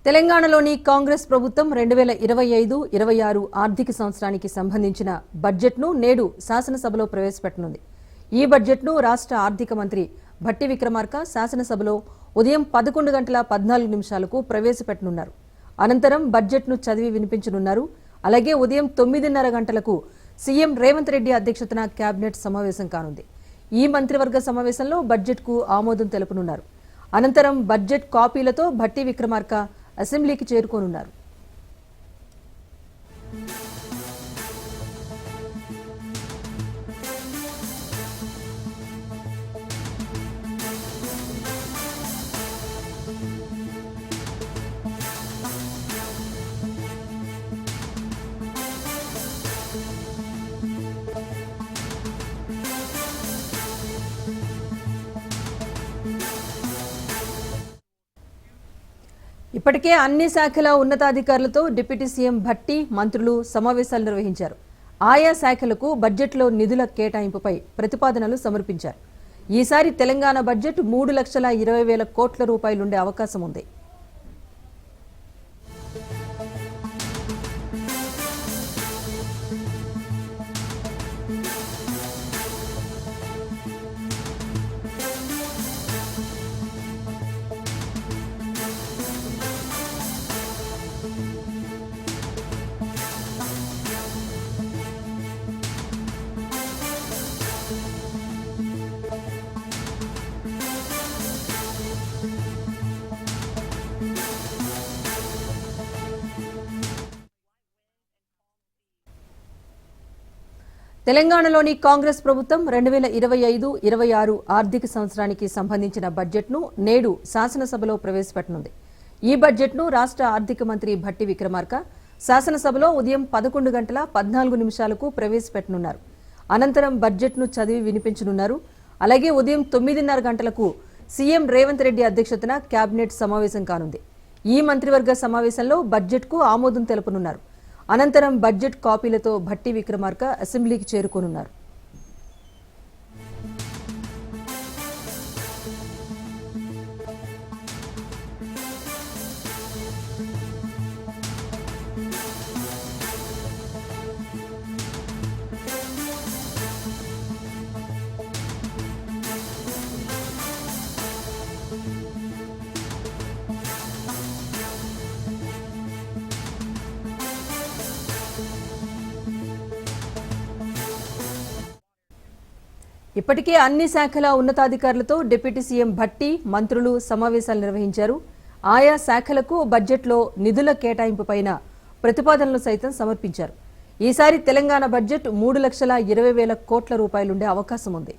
తెలంగాణలోని కాంగ్రెస్ ప్రభుత్వం 2025-26 ఆర్థిక సంవత్సరానికి సంబంధించిన బడ్జెట్ను నేడు శాసనసభలో ప్రవేశపెట్టనుంది. ఈ బడ్జెట్ను రాష్ట్ర ఆర్థిక మంత్రి భట్టి విక్రమార్క శాసనసభలో ఉదయం 11:14 ప్రవేశపెట్టనున్నారు. అనంతరం బడ్జెట్ను చదివి వినిపించనున్నారు. అలాగే ఉదయం 9:30 గంటలకు సీఎం రేవంత్ రెడ్డి అధ్యక్షతన కేబినెట్ సమావేశం కానుంది. ఈ మంత్రివర్గ సమావేశంలో బడ్జెట్కు ఆమోదం తెలుపనున్నారు. అనంతరం బడ్జెట్ కాపీలతో భట్టి విక్రమార్క అసెంబ్లీకి చేరుకోనున్నారు. ఇప్పటికే అన్ని శాఖల ఉన్నతాధికారులతో డిప్యూటీ సీఎం భట్టి మంత్రులు సమావేశాలు నిర్వహించారు. ఆయా శాఖలకు బడ్జెట్లో నిధుల కేటాయింపుపై ప్రతిపాదనలు సమర్పించారు. ఈసారి తెలంగాణ బడ్జెట్ 3,20,000 కోట్ల రూపాయలుండే అవకాశం ఉంది. తెలంగాణలోని కాంగ్రెస్ ప్రభుత్వం 2025-26 ఆర్థిక సంవత్సరానికి సంబంధించిన బడ్జెట్ను నేడు శాసనసభలో ప్రవేశపెట్టనుంది. ఈ బడ్జెట్ను రాష్ట్ర ఆర్థిక మంత్రి భట్టి విక్రమార్క శాసనసభలో ఉదయం 11:14 ప్రవేశపెట్టనున్నారు. అనంతరం బడ్జెట్ను చదివి వినిపించనున్నారు. అలాగే ఉదయం 9:30 గంటలకు సీఎం రేవంత్ రెడ్డి అధ్యక్షతన కేబినెట్ సమావేశం కానుంది. ఈ మంత్రివర్గ సమావేశంలో బడ్జెట్కు ఆమోదం తెలుపనున్నారు. అనంతరం బడ్జెట్ కాపీలతో భట్టి విక్రమార్క అసెంబ్లీకి చేరుకోనున్నారు. ఇప్పటికే అన్ని శాఖల ఉన్నతాధికారులతో డిప్యూటీ సీఎం భట్టి మంత్రులు సమావేశాలు నిర్వహించారు. ఆయా శాఖలకు బడ్జెట్లో నిధుల కేటాయింపుపైన ప్రతిపాదనలు సైతం సమర్పించారు. ఈసారి తెలంగాణ బడ్జెట్ 3,20,000 కోట్ల రూపాయలుండే అవకాశం ఉంది.